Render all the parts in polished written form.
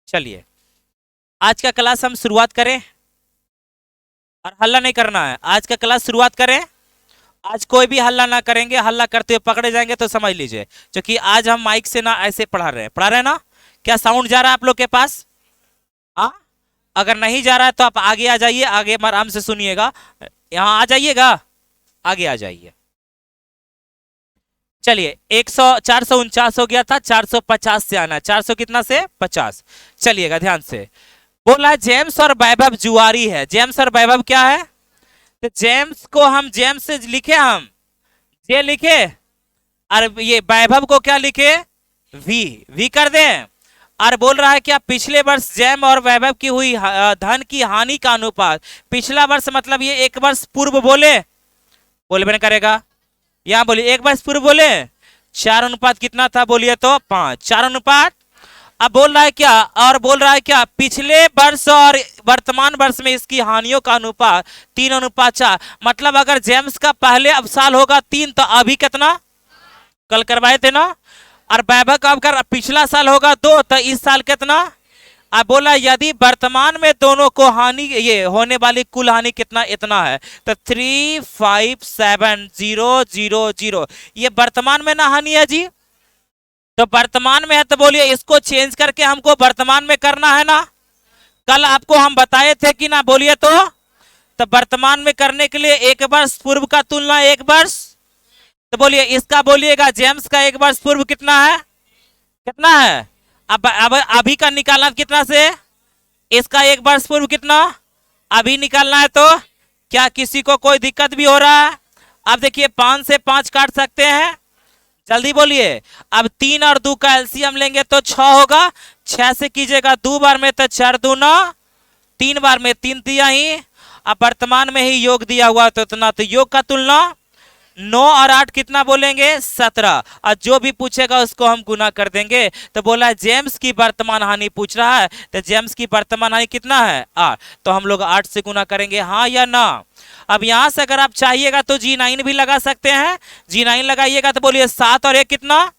चलिए आज का क्लास हम शुरुआत करें और हल्ला नहीं करना है। आज का क्लास शुरुआत करें। आज कोई भी हल्ला ना करेंगे, हल्ला करते हुए पकड़े जाएंगे तो समझ लीजिए, क्योंकि आज हम माइक से ना ऐसे पढ़ा रहे हैं ना। क्या साउंड जा रहा है आप लोग के पास? हाँ, अगर नहीं जा रहा है तो आप आगे आ जाइए, आगे आराम से सुनिएगा। यहाँ आ जाइएगा, आगे आ जाइए। चलिए 449 हो गया था, 450 से आना है। 400 कितना से 50। चलिएगा ध्यान से। बोला जेम्स और वैभव जुआरी है। जेम्स और वैभव क्या है? तो जेम्स को हम जेम्स से लिखे, हम जे लिखे, और ये वैभव को क्या लिखे? वी। वी कर दें। और बोल रहा है क्या पिछले वर्ष जैम और वैभव की हुई धन की हानि का अनुपात। पिछला वर्ष मतलब ये एक वर्ष पूर्व बोले, बोले बने करेगा। यहाँ बोलिए एक वर्ष पूर्व बोले 4 अनुपात कितना था? बोलिए तो 5। 4 अनुपात। अब बोल रहा है क्या? और बोल रहा है क्या पिछले वर्ष और वर्तमान वर्ष में इसकी हानियों का अनुपात 3 अनुपात 4। मतलब अगर जेम्स का पहले अब साल होगा 3 तो अभी कितना? कल करवाए थे ना। और वैभव का अगर पिछला साल होगा 2 तो इस साल कितना? अब बोला यदि वर्तमान में दोनों को हानि, ये होने वाली कुल हानि कितना? इतना है। तो 357,000 ये वर्तमान में ना हानि है जी। तो वर्तमान में है तो बोलिए इसको चेंज करके हमको वर्तमान में करना है ना। कल आपको हम बताए थे कि ना, बोलिए तो वर्तमान में करने के लिए एक वर्ष पूर्व का तुलना एक वर्ष। तो बोलिए इसका, बोलिएगा जेम्स का एक वर्ष पूर्व कितना है? कितना है? अब अभी का निकालना कितना से? इसका एक वर्ष पूर्व कितना अभी निकालना है। तो क्या किसी को कोई दिक्कत भी हो रहा है? अब देखिए 5 से 5 काट सकते हैं, जल्दी बोलिए। अब 3 और 2 का एलसीएम लेंगे तो 6 होगा। 6 से कीजिएगा 2 बार में तो 4 दूना 3 बार में 3 दिया ही। अब वर्तमान में ही योग दिया हुआ तो इतना, तो योग का तुलना 9 और 8 कितना बोलेंगे? 17। और जो भी पूछेगा उसको हम गुना कर देंगे। तो बोला जेम्स की वर्तमान हानि पूछ रहा है, तो जेम्स की वर्तमान हानि कितना है? 8। तो हम लोग 8 से गुना करेंगे, हाँ या ना। अब यहां से अगर आप चाहिएगा तो G9 भी लगा सकते हैं। G9 लगाइएगा तो बोलिए 7 और 1 कितना?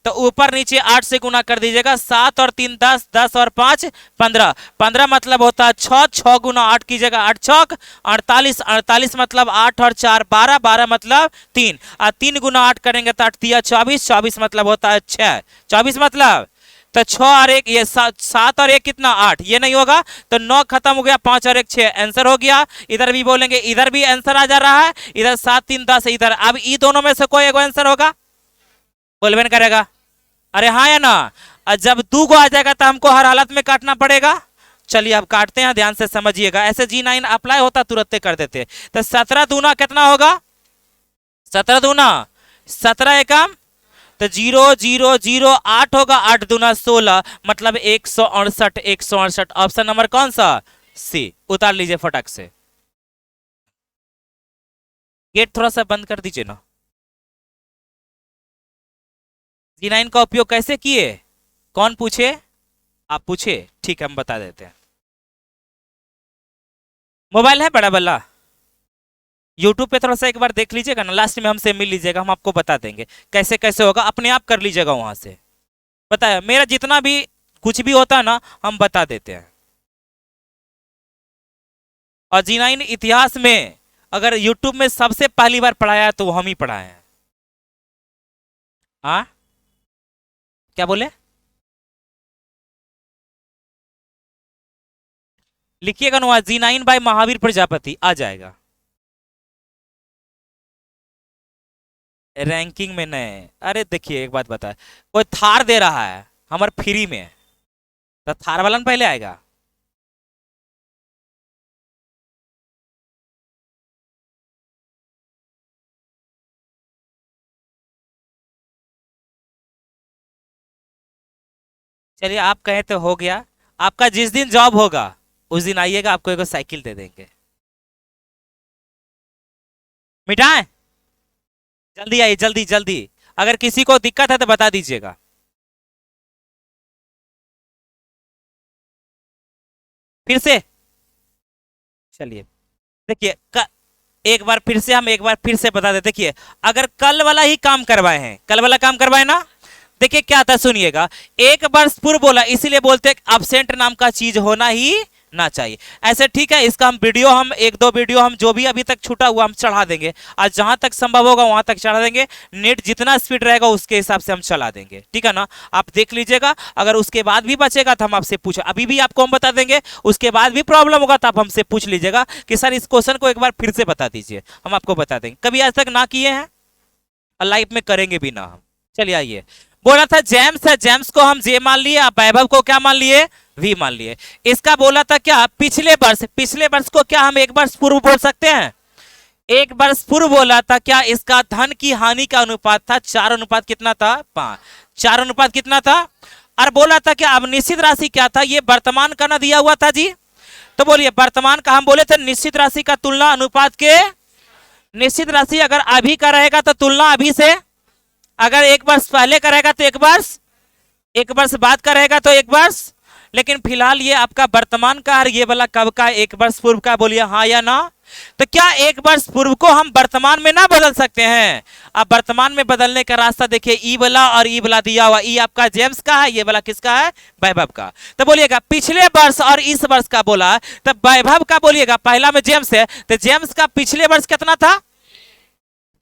तो ऊपर नीचे 8 से गुना कर दीजिएगा। 7 और 3 10, 10 और 5 15। 15 मतलब होता है 6। 6 गुना 8 कीजिएगा, 8 छक 48। 48 मतलब 8 और 4 12। 12 मतलब 3। और 3 गुना 8 करेंगे तो 8 दिया 24। 24 मतलब होता है 6। 24 मतलब तो 6 और 1 ये 7 और 1 कितना? 8। ये नहीं होगा तो 9 खत्म हो गया, 5 और 1 6। आंसर हो गया। इधर भी बोलेंगे, इधर भी आंसर आ जा रहा है। इधर 7 3 10 इधर। अब ये दोनों में से कोई एक आंसर होगा, बोलबे करेगा। अरे हाँ या ना। और जब 2 को आ जाएगा तो हमको हर हालत में काटना पड़ेगा। चलिए अब काटते हैं, ध्यान से समझिएगा। ऐसे G9 अप्लाई होता तुरंत कर देते। तो 17 दूना कितना होगा? 17 दूना 17 एकम तो 0 0 0 8 होगा। 8 दूना 16 मतलब 168। 168 ऑप्शन नंबर कौन सा? सी। उतार लीजिए फटक से। गेट थोड़ा सा बंद कर दीजिए ना। G9 का उपयोग कैसे किए? कौन पूछे? आप पूछे, ठीक है हम बता देते हैं। मोबाइल है बड़ा वाला, यूट्यूब पे थोड़ा सा एक बार देख लीजिएगा ना, लास्ट में हमसे मिल लीजिएगा, हम आपको बता देंगे कैसे कैसे होगा। अपने आप कर लीजिएगा वहां से। पता है मेरा जितना भी कुछ भी होता है ना हम बता देते हैं। और G9 इतिहास में अगर यूट्यूब में सबसे पहली बार पढ़ाया है तो वो हम ही पढ़ाए हैं। हाँ क्या बोले? लिखिएगा ना G9 बाय महावीर प्रजापति आ जाएगा। रैंकिंग में नहीं। अरे देखिए एक बात बता, कोई थार दे रहा है हमारे फ्री में तो थार वाला पहले आएगा। चलिए आप कहें तो हो गया। आपका जिस दिन जॉब होगा उस दिन आइएगा, आपको एक साइकिल दे देंगे। मिटाएं? जल्दी आइए, जल्दी जल्दी। अगर किसी को दिक्कत है तो बता दीजिएगा। फिर से चलिए देखिए, एक बार फिर से हम एक बार फिर से बता देते। देखिए अगर कल वाला ही काम करवाए हैं, कल वाला काम करवाए ना, देखिए क्या था, सुनिएगा। एक वर्ष पूर्व बोला, इसीलिए बोलते हैं अब्सेंट नाम का चीज होना ही ना चाहिए। ऐसे ठीक है, इसका हम वीडियो, हम एक दो वीडियो हम जो भी अभी तक छूटा हुआ हम चढ़ा देंगे, आज जहां तक संभव होगा वहां तक चढ़ा देंगे। नेट जितना स्पीड रहेगा उसके हिसाब से हम चला देंगे, ठीक है ना। आप देख लीजिएगा, अगर उसके बाद भी बचेगा तो हम आपसे पूछ, अभी भी आपको हम बता देंगे, उसके बाद भी प्रॉब्लम होगा तो आप हमसे पूछ लीजिएगा कि सर इस क्वेश्चन को एक बार फिर से बता दीजिए, हम आपको बता देंगे। कभी आज तक ना किए हैं और लाइफ में करेंगे भी ना हम। चलिए आइए, बोला था जेम्स है, जेम्स को हम जे मान लिए, आप वैभव को क्या मान लिए, वी मान लिए। इसका बोला था क्या, पिछले वर्ष, पिछले वर्ष को क्या हम एक वर्ष पूर्व बोल सकते हैं, एक वर्ष पूर्व बोला था। क्या इसका धन की हानि का अनुपात था 4 अनुपात कितना था, 5, 4 अनुपात कितना था। और बोला था क्या, अब निश्चित राशि क्या था, ये वर्तमान का ना दिया हुआ था जी, तो बोलिए वर्तमान का हम बोले थे निश्चित राशि का तुलना अनुपात के, निश्चित राशि अगर अभी का रहेगा तो तुलना अभी से, अगर एक वर्ष पहले का रहेगा तो एक वर्ष बाद का रहेगा तो एक वर्ष, लेकिन फिलहाल ये आपका वर्तमान का और ये वाला कब का, एक वर्ष पूर्व का, बोलिए हाँ या ना। तो क्या एक वर्ष पूर्व को हम वर्तमान में ना बदल सकते हैं। अब वर्तमान में बदलने का रास्ता देखिए, ई वाला और ई वाला दिया हुआ, ई आपका जेम्स का है, ये वाला किसका है, वैभव का। तो बोलिएगा पिछले वर्ष और इस वर्ष का बोला, तब वैभव का बोलिएगा, पहला में जेम्स है तो जेम्स का पिछले वर्ष कितना था,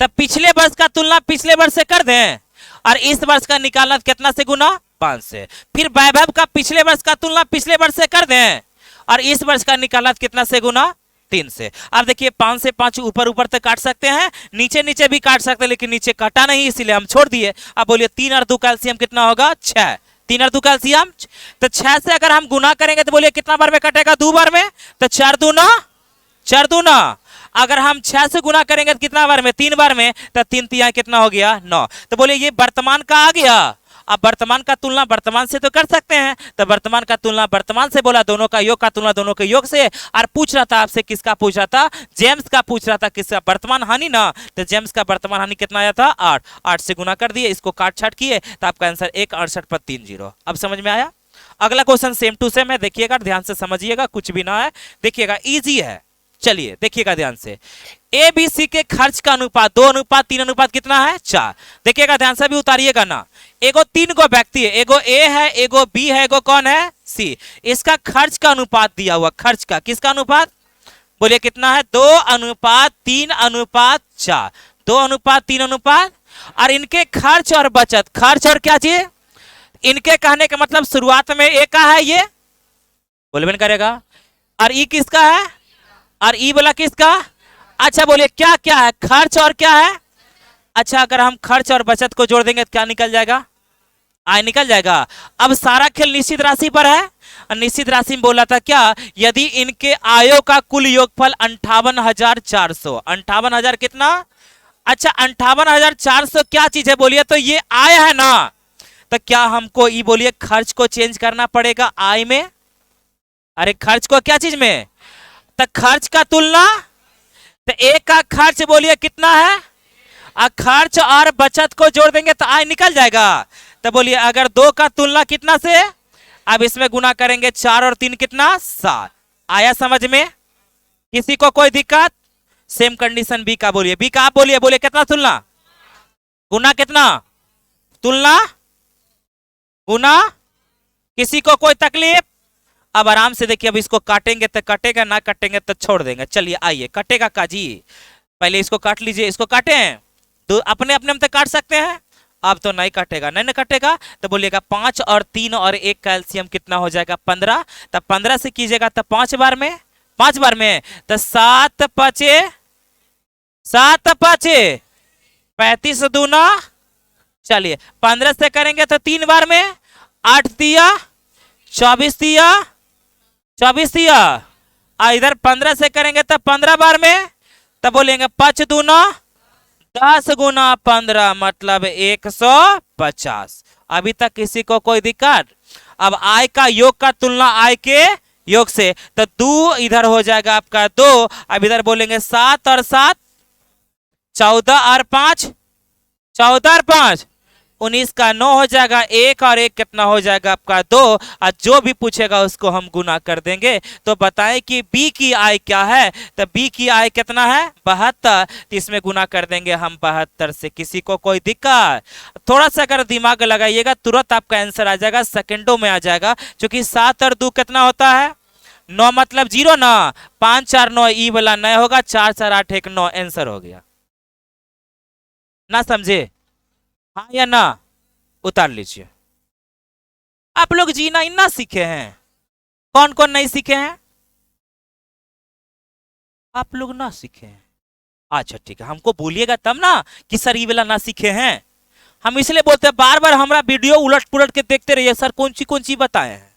तब पिछले वर्ष का तुलना पिछले वर्ष से कर दें और इस वर्ष का निकालना कितना से गुना, 5 से। फिर वैभव का पिछले वर्ष का तुलना पिछले वर्ष से कर दें और इस वर्ष का निकालना कितना से गुना, 3 से। अब देखिए 5 से 5 ऊपर ऊपर तक काट सकते हैं, नीचे नीचे भी काट सकते हैं, लेकिन नीचे काटा नहीं इसीलिए हम छोड़ दिए। अब बोलिए 3 और 2 कैल्शियम कितना होगा, 6, 3 और 2 कैल्शियम, तो 6 से अगर हम गुना करेंगे तो बोलिए कितना बार में कटेगा, 2 बार में, तो 4 दूना 4 दूना। अगर हम 6 से गुना करेंगे तो कितना बार में, 3 बार में, तो 3 तिहाई कितना हो गया, 9। तो बोलिए ये वर्तमान का आ गया। अब वर्तमान का तुलना वर्तमान से तो कर सकते हैं, तो वर्तमान का तुलना वर्तमान से बोला, दोनों का योग का तुलना दोनों के योग से। और पूछ रहा था आपसे, किसका पूछ रहा था, जेम्स का पूछ रहा था, किसका, वर्तमान हानि ना। तो जेम्स का वर्तमान हानि कितना आया था, 8, 8 से गुना कर दिए, इसको काट छाट किए, तो आपका आंसर 168 पर 3 0। अब समझ में आया। अगला क्वेश्चन सेम टू सेम है, देखिएगा ध्यान से समझिएगा, कुछ भी ना है, देखिएगा इजी है। चलिए देखिएगा ध्यान से, ए बी सी के खर्च का अनुपात 2 अनुपात 3 अनुपात कितना है, 4। देखिएगा ध्यान से भी उतारिएगा ना, एगो 3 गो व्यक्ति है, एगो ए है, एगो बी है, एगो कौन है, सी। इसका खर्च का अनुपात दिया हुआ, खर्च का, किसका अनुपात, बोलिए कितना है, 2 अनुपात 3 अनुपात 4, 2 अनुपात 3 अनुपात। और इनके खर्च और बचत, खर्च और क्या चीज, इनके कहने का मतलब शुरुआत में ए का है, ये बोलबेन करेगा, और ई किसका है, और ई वाला किसका। अच्छा बोलिए क्या क्या है, खर्च और क्या है। अच्छा अगर हम खर्च और बचत को जोड़ देंगे तो क्या निकल जाएगा, आय निकल जाएगा। अब सारा खेल निश्चित राशि पर है, और निश्चित राशि में बोला था क्या, यदि इनके आयों का कुल योगफल 58,400, 58,000 कितना, अच्छा 58,400 क्या चीज है, बोलिए तो ये आय है ना। तो क्या हमको ये बोलिए खर्च को चेंज करना पड़ेगा आय में, अरे खर्च को क्या चीज में, तो खर्च का तुलना, तो एक का खर्च बोलिए कितना है, और खर्च और बचत को जोड़ देंगे तो आय निकल जाएगा। तो बोलिए अगर 2 का तुलना कितना से, अब इसमें गुना करेंगे 4 और 3 कितना, 7। आया समझ में, किसी को कोई दिक्कत। सेम कंडीशन बी का, बोलिए बी का, आप बोलिए, बोलिए कितना तुलना, गुना कितना, तुलना गुना, किसी को कोई तकलीफ। अब आराम से देखिए, अब इसको काटेंगे तो कटेगा, ना काटेंगे तो छोड़ देंगे। चलिए आइए, कटेगा का जी, पहले इसको काट लीजिए, इसको काटे तो अपने अपने में तो काट सकते हैं, अब तो नहीं कटेगा, नहीं कटेगा। तो बोलिएगा 5 और 3 और 1 कैल्शियम कितना हो जाएगा, 15। तब 15 से कीजिएगा तो 5 बार में, 5 बार में, तो 7 5 35 दूना। चलिए 15 से करेंगे तो 3 बार में, 8 दिया 24 दिया, 24 दिया। इधर 15 से करेंगे तो 15 बार में, तब बोलेंगे 5 दूना 10 गुना 15 मतलब 150। अभी तक किसी को कोई दिक्कत। अब आय का योग का तुलना आय के योग से, तो 2 इधर हो जाएगा आपका 2। अब इधर बोलेंगे 7 और 7 14 और 5 14 और 5 19 का 9 हो जाएगा, एक और एक कितना हो जाएगा आपका 2, और जो भी पूछेगा उसको हम गुना कर देंगे। तो बताएं कि बी की आय क्या है, तो बी की आय कितना है 72, तो इसमें गुना कर देंगे हम 72 से। किसी को कोई दिक्कत? थोड़ा सा अगर दिमाग लगाइएगा तुरंत आपका आंसर आ जाएगा, सेकंडों में आ जाएगा, क्योंकि 7 और 2 कितना होता है 9, मतलब 0 ना, 5 4 9 ई वाला 9 होगा, 4 4 8 1 9, आंसर हो गया। ना समझे? हाँ या ना? उतार लीजिए। आप लोग जीना इतना सीखे हैं, कौन कौन नहीं सीखे हैं? आप लोग ना सीखे हैं? अच्छा ठीक है, हमको बोलिएगा तब ना कि सर ये वाला ना सीखे हैं। हम इसलिए बोलते हैं बार बार हमारा वीडियो उलट पुलट के देखते रहिए, सर कौन सी बताए हैं।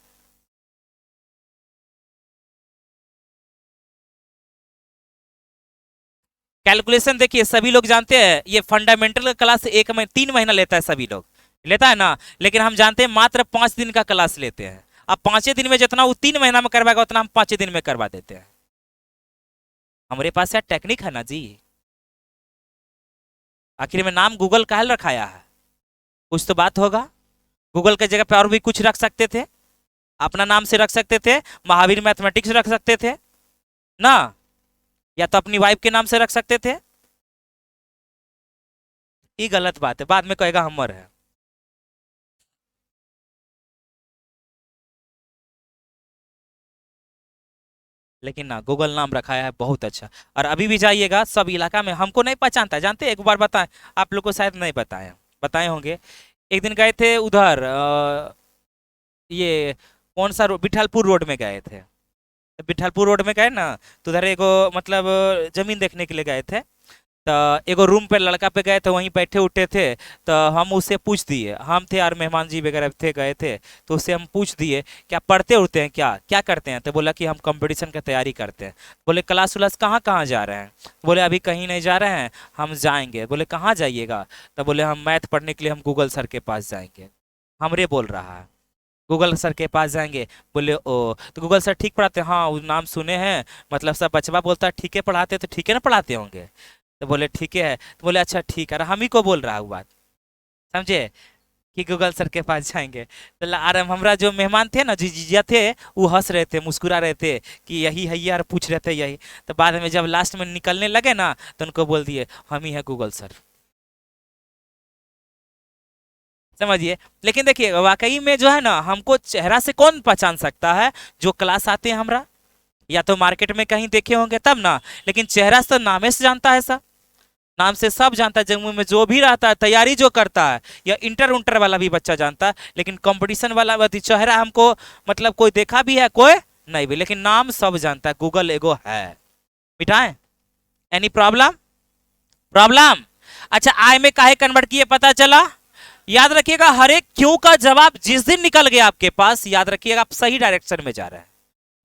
कैलकुलेशन देखिए, सभी लोग जानते हैं ये फंडामेंटल का क्लास 3 महीना लेता है, सभी लोग लेता है ना, लेकिन हम जानते हैं मात्र 5 दिन का क्लास लेते हैं। अब 5 दिन में जितना वो 3 महीना में करवाएगा उतना हम 5 दिन में करवा देते हैं। हमारे पास यार टेक्निक है ना जी। आखिर में नाम गूगल काहे रखाया है? कुछ तो बात होगा। गूगल की जगह पे और भी कुछ रख सकते थे, अपना नाम से रख सकते थे, महावीर मैथमेटिक्स रख सकते थे ना, या तो अपनी वाइफ के नाम से रख सकते थे। ये गलत बात है, बाद में कहेगा हमर है। लेकिन ना, गूगल नाम रखाया है, बहुत अच्छा। और अभी भी जाइएगा सब इलाका में हमको नहीं पहचानता, जानते एक बार बताएं, आप लोग को शायद नहीं बताए, बताए होंगे। एक दिन गए थे उधर ये कौन सा बिठलपुर रोड में गए थे। बिठलपुर रोड में गए ना, तो उधर एगो मतलब जमीन देखने के लिए गए थे। तो एगो रूम पे लड़का पे गए थे, वहीं बैठे उठे थे। तो हम उससे पूछ दिए, हम थे और मेहमान जी वगैरह थे गए थे, तो उससे हम पूछ दिए क्या पढ़ते उड़ते हैं, क्या क्या करते हैं? तो बोला कि हम कंपटीशन की तैयारी करते हैं। बोले क्लास व्लास कहाँ कहाँ जा रहे हैं? बोले अभी कहीं नहीं जा रहे हैं, हम जाएंगे। बोले कहाँ जाइएगा? तो बोले हम मैथ पढ़ने के लिए हम गूगल सर के पास जाएंगे। हमरे बोल रहा है, गूगल सर के पास जाएंगे। बोले ओ, तो गूगल सर ठीक पढ़ाते हैं? हाँ, वो नाम सुने हैं, मतलब सब बचवा बोलता है ठीक है पढ़ाते, तो ठीक है ना पढ़ाते होंगे। तो बोले ठीक है। तो बोले अच्छा ठीक है, और हम ही को बोल रहा हूँ बात, समझे, कि गूगल सर के पास जाएंगे। तो हमारा जो मेहमान थे ना, जीजा थे, वो हंस रहे थे, मुस्कुरा रहे थे कि यही है यार, पूछ रहे थे यही। तो बाद में जब लास्ट में निकलने लगे ना, तो उनको बोल दिए हम ही है गूगल सर, समझिए। लेकिन देखिए वाकई में जो है ना, हमको चेहरा से कौन पहचान सकता है? जो क्लास आते हैं हमरा, या तो मार्केट में कहीं देखे होंगे तब ना, लेकिन चेहरा से नामे से जानता है सब, नाम से सब जानता है। जम्मू में जो भी रहता है, तैयारी जो करता है, या इंटर उंटर वाला भी बच्चा जानता है, लेकिन कंपटीशन वाला चेहरा हमको मतलब कोई देखा भी है कोई नहीं भी, लेकिन नाम सब जानता है। गूगल एगो है, मिटाएं? Any problem? प्रॉब्लम? अच्छा, आई में काहे कन्वर्ट किए पता चला? याद रखिएगा, हर एक क्यों का जवाब जिस दिन निकल गया आपके पास, याद रखिएगा आप सही डायरेक्शन में जा रहे हैं।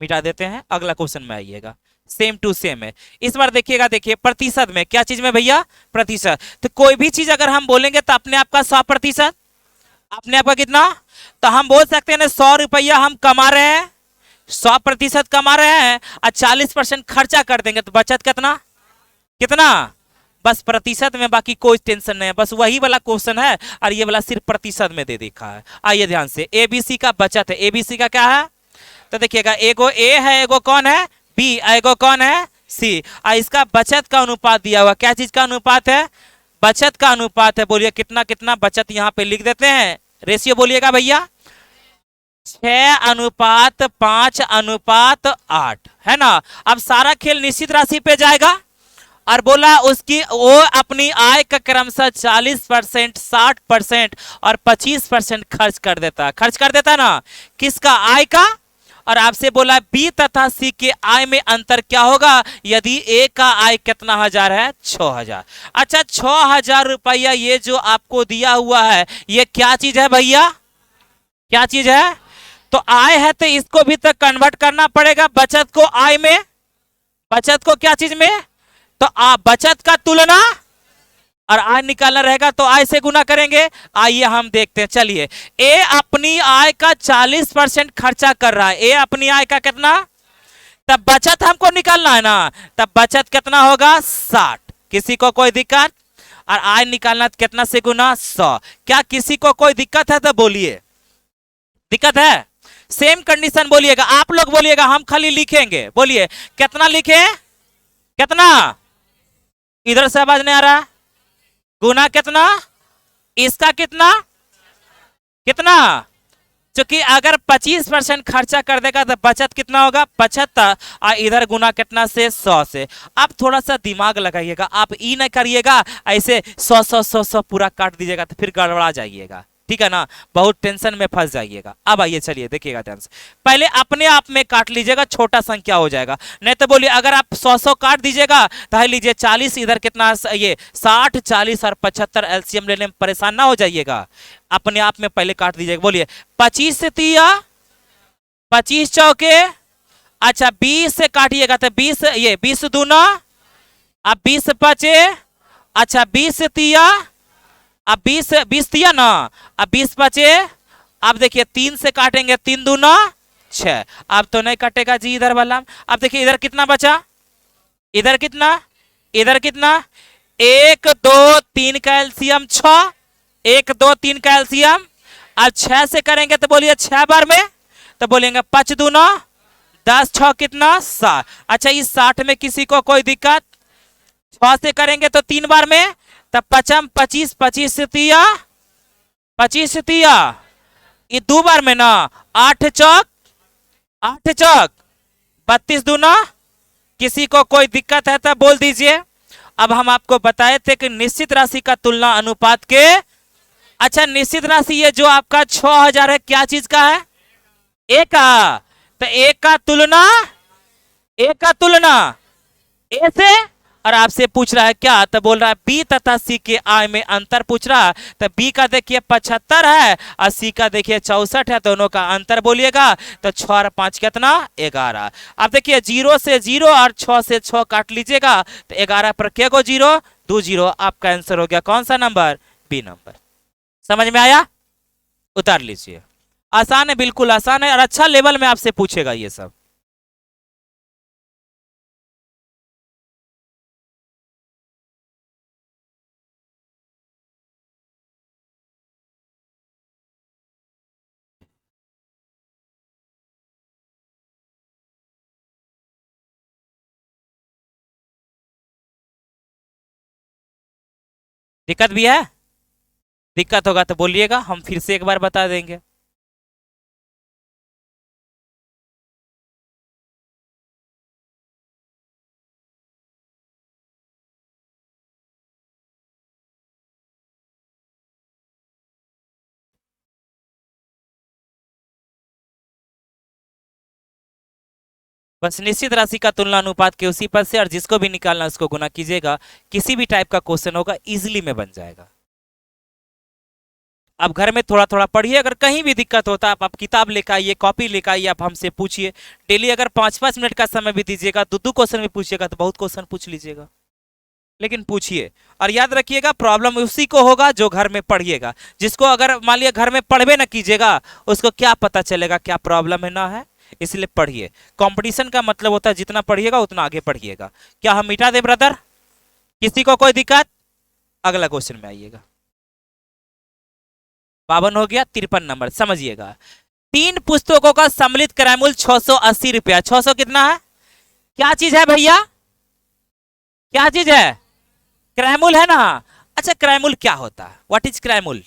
मिटा देते हैं, अगला क्वेश्चन में आइएगा। सेम टू सेम है इस बार। देखिएगा, देखिए प्रतिशत में, क्या चीज में भैया? प्रतिशत। तो कोई भी चीज अगर हम बोलेंगे तो अपने आप का 100%, अपने आप का कितना? तो हम बोल सकते हैं ना 100 रुपया हम कमा रहे हैं, 100% कमा रहे हैं, और 40% खर्चा कर देंगे तो बचत कितना? कितना? बस प्रतिशत में, बाकी कोई टेंशन नहीं है, बस वही वाला क्वेश्चन है, और ये वाला सिर्फ प्रतिशत में दे देखा है। आइए ध्यान से, एबीसी का बचत है। एबीसी का क्या है? तो देखिएगा, एगो ए है, एगो कौन है? बी, एगो कौन है? सी। और इसका बचत का अनुपात दिया हुआ, क्या चीज का अनुपात है? बचत का अनुपात है। बोलिए कितना कितना बचत, यहाँ पे लिख देते हैं, रेशियो बोलिएगा भैया, 6:5:8 है ना। अब सारा खेल निश्चित राशि पे जाएगा, और बोला उसकी वो अपनी आय का क्रमशः 40%, 60% और 25% खर्च कर देता, खर्च कर देता ना, किसका? आय का। और आपसे बोला बी तथा सी के आय में अंतर क्या होगा यदि ए का आय कितना हजार है? 6,000। अच्छा, 6,000 रुपया ये जो आपको दिया हुआ है, ये क्या चीज है भैया? क्या चीज है? तो आय है, तो इसको भी तो कन्वर्ट करना पड़ेगा बचत को आय में। बचत को क्या चीज में? तो बचत का तुलना, और आय निकालना रहेगा तो आय से गुना करेंगे। आइए हम देखते हैं, चलिए। ए अपनी आय का 40% खर्चा कर रहा है, ए अपनी आय का कितना? तब बचत हमको निकालना है ना, तब बचत कितना होगा? 60। किसी को कोई दिक्कत? और आय निकालना कितना से गुना 100। क्या किसी को कोई दिक्कत है तो बोलिए, दिक्कत है? सेम कंडीशन बोलिएगा, आप लोग बोलिएगा, हम खाली लिखेंगे। बोलिए कितना लिखे, कितना, इधर से आवाज नहीं आ रहा, गुना कितना, इसका कितना, कितना, क्योंकि अगर 25% खर्चा कर देगा तो बचत कितना होगा 75, और इधर गुना कितना से 100 से। आप थोड़ा सा दिमाग लगाइएगा, आप ई नहीं करिएगा ऐसे 100 पूरा काट दीजिएगा तो फिर गड़बड़ा जाइएगा, ठीक है ना, बहुत टेंशन में फंस जाइएगा। अब आइए चलिए देखिएगा ध्यान से, पहले अपने आप में काट लीजिएगा, छोटा संख्या हो जाएगा। नहीं तो बोलिए अगर आप 100 काट दीजिएगा तो लीजिए 40, इधर कितना ये 60, 40 और 75 एलसीएम लेने में परेशान ना हो जाइएगा, अपने आप में पहले काट दीजिएगा। बोलिए 25 से 30, 25 चौके, अच्छा 20 से काटिएगा तो 20, ये 20 दूना, अब 20 पचे, अच्छा 20 से 30, अब 20 दिया ना, अब 20 बचे, अब देखिए 3 से काटेंगे, 3 दूना 6, अब तो नहीं कटेगा जी इधर वाला। अब देखिए इधर कितना बचा, इधर कितना, इधर कितना, 1 2 3 का एलसीएम 6, 1 2 3 का एलसीएम, अब 6 से करेंगे तो बोलिए 6 बार में, तो बोलेंगे 5 दूना 10, 6 कितना 60। अच्छा इस 60 में किसी को कोई दिक्कत, 6 से करेंगे तो 3 बार में, तब 25, 25 से 30, 25 से 30, ये 2 बार में ना, 8 चौक 32 दूना। किसी को कोई दिक्कत है तो बोल दीजिए। अब हम आपको बताए थे कि निश्चित राशि का तुलना अनुपात के, अच्छा निश्चित राशि ये जो आपका 6000 है क्या चीज का है, ए का, तो ए का तुलना, ए का तुलना ए से, और आपसे पूछ रहा है क्या, तो बोल रहा है बी तथा सी के आय में अंतर पूछ रहा है, तो बी का देखिए 75 है और सी का देखिए 64 है, दोनों का अंतर बोलिएगा, तो 6 और 5 कितना 11। अब देखिए 0 से 0 और 6 से 6 काट लीजिएगा तो 11 पर क्या को 0, 2 0, आपका आंसर हो गया कौन सा नंबर, बी नंबर। समझ में आया, उतार लीजिए, आसान है, बिल्कुल आसान है, और अच्छा लेवल में आपसे पूछेगा ये सब। दिक्कत भी है, दिक्कत होगा तो बोलिएगा, हम फिर से एक बार बता देंगे। बस निश्चित राशि का तुलना अनुपात के उसी पद से, और जिसको भी निकालना उसको गुना कीजिएगा, किसी भी टाइप का क्वेश्चन होगा इजीली में बन जाएगा। आप घर में थोड़ा थोड़ा पढ़िए, अगर कहीं भी दिक्कत होता है आप किताब लेकर आइए, कॉपी लेकर आइए, आप हमसे पूछिए। डेली अगर 5-5 मिनट का समय भी दीजिएगा, 2-2 क्वेश्चन भी पूछिएगा तो बहुत क्वेश्चन पूछ लीजिएगा, लेकिन पूछिए। और याद रखिएगा प्रॉब्लम उसी को होगा जो घर में पढ़िएगा, जिसको अगर मान लिया घर में पढ़वे ना कीजिएगा उसको क्या पता चलेगा क्या प्रॉब्लम है ना है, इसलिए पढ़िए। कंपटीशन का मतलब होता है जितना पढ़िएगा उतना आगे पढ़िएगा। क्या हम मिटा दे ब्रदर, किसी को कोई दिक्कत, अगला क्वेश्चन में आइएगा। 52 हो गया, 53 नंबर समझिएगा। 3 पुस्तकों का सम्मिलित क्रय मूल्य 680 रुपया, 600 कितना है, क्या चीज है भैया, क्या चीज है, क्रय मूल्य है ना। अच्छा क्रय मूल्य क्या होता है, व्हाट इज क्रय मूल्य,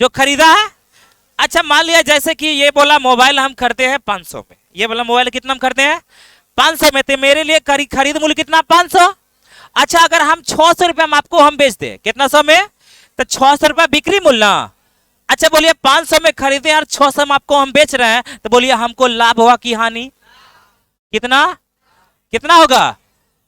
जो खरीदा है। अच्छा मान लिया जैसे कि ये बोला मोबाइल हम खरीदते हैं 500 में, ये बोला मोबाइल कितना हम खरीदते हैं 500 में, तो मेरे लिए खरीद मूल्य कितना 500। अच्छा अगर हम 600 रुपया में आपको हम बेच दे कितना 100 में, तो 600 रुपया बिक्री मूल्य ना। अच्छा बोलिए 500 में खरीदे और 600 में आपको हम बेच रहे हैं, तो बोलिए हमको लाभ हुआ कि हानि, कितना कितना होगा,